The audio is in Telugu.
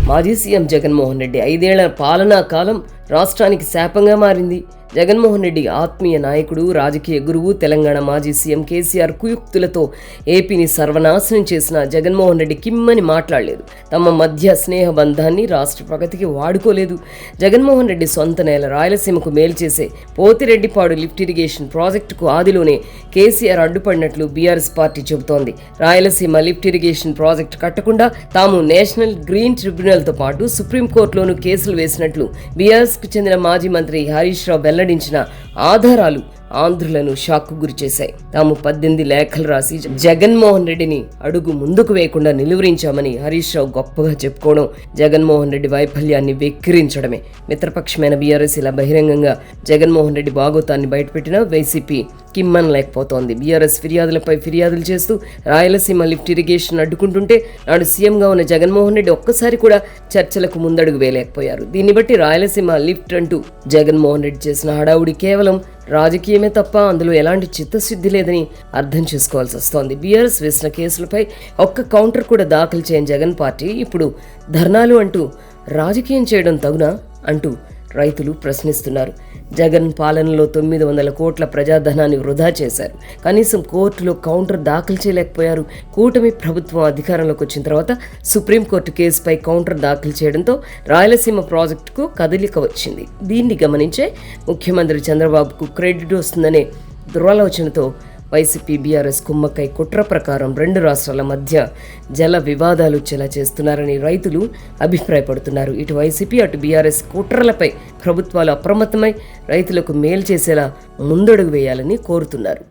మాజీ సీఎం జగన్మోహన్ రెడ్డి 5 ఏళ్ల పాలనా కాలం రాష్ట్రానికి శాపంగా మారింది. జగన్మోహన్ రెడ్డి ఆత్మీయ నాయకుడు, రాజకీయ గురువు, తెలంగాణ మాజీ సీఎం కేసీఆర్ కుయుక్తులతో ఏపీని సర్వనాశనం చేసిన జగన్మోహన్ రెడ్డి కిమ్మని మాట్లాడలేదు. తమ మధ్య స్నేహ బంధాన్ని రాష్ట్ర ప్రగతికి వాడుకోలేదు. జగన్మోహన్ రెడ్డి సొంత నేల రాయలసీమకు మేలు చేసే పోతిరెడ్డిపాడు లిఫ్ట్ ఇరిగేషన్ ప్రాజెక్టుకు ఆదిలోనే కేసీఆర్ అడ్డుపడినట్లు బీఆర్ఎస్ పార్టీ చెబుతోంది. రాయలసీమ లిఫ్ట్ ఇరిగేషన్ ప్రాజెక్టు కట్టకుండా తాము నేషనల్ గ్రీన్ ట్రిబ్యునల్తో పాటు సుప్రీంకోర్టులోనూ కేసులు వేసినట్లు బీఆర్ఎస్కు చెందిన మాజీ మంత్రి హరీష్ రావు వెల్లడించిన ఆధారాలు ఆంధ్రులను షాక్కు గురిచేశాయి. తాము 18 లేఖలు రాసి జగన్మోహన్ రెడ్డిని అడుగు ముందుకు వేయకుండా నిలువరించామని హరీష్ రావు గొప్పగా చెప్పుకోవడం జగన్మోహన్ రెడ్డి వైఫల్యాన్ని వెక్కిరించడమే. మిత్రపక్షమైన బీఆర్ఎస్ ఇలా బహిరంగంగా జగన్మోహన్ రెడ్డి బాగోతాన్ని బయటపెట్టినా వైసీపీ కిమ్మనలేకపోతోంది. బీఆర్ఎస్ ఫిర్యాదులపై ఫిర్యాదులు చేస్తూ రాయలసీమ లిఫ్ట్ ఇరిగేషన్ అడ్డుకుంటుంటే నాడు సీఎంగా ఉన్న జగన్మోహన్ రెడ్డి ఒక్కసారి కూడా చర్చలకు ముందడుగు వేయలేకపోయారు. దీన్ని బట్టి రాయలసీమ లిఫ్ట్ అంటూ జగన్మోహన్ రెడ్డి చేసిన హడావుడి కేవలం రాజకీయమే తప్ప అందులో ఎలాంటి చిత్తశుద్ధి లేదని అర్థం చేసుకోవాల్సి వస్తోంది. బీఆర్ఎస్ వేసిన కేసులపై ఒక్క కౌంటర్ కూడా దాఖలు చేయని జగన్ పార్టీ ఇప్పుడు ధర్నాలు అంటూ రాజకీయం చేయడం తగునా అంటూ రైతులు ప్రశ్నిస్తున్నారు. జగన్ పాలనలో 900 కోట్ల ప్రజాధనాన్ని వృధా చేశారు. కనీసం కోర్టులో కౌంటర్ దాఖలు చేయలేకపోయారు. కూటమి ప్రభుత్వం అధికారంలోకి వచ్చిన తర్వాత సుప్రీంకోర్టు కేసుపై కౌంటర్ దాఖలు చేయడంతో రాయలసీమ ప్రాజెక్టుకు కదలిక వచ్చింది. దీన్ని గమనించే ముఖ్యమంత్రి చంద్రబాబుకు క్రెడిట్ వస్తుందనే దురాలోచనతో వైసీపీ బీఆర్ఎస్ కుమ్మక్కై కుట్ర ప్రకారం 2 రాష్ట్రాల మధ్య జల వివాదాలు వచ్చేలా చేస్తున్నారని రైతులు అభిప్రాయపడుతున్నారు. ఇటు వైసీపీ అటు బీఆర్ఎస్ కుట్రలపై ప్రభుత్వాలు అప్రమత్తమై రైతులకు మేలు చేసేలా ముందడుగు వేయాలని కోరుతున్నారు.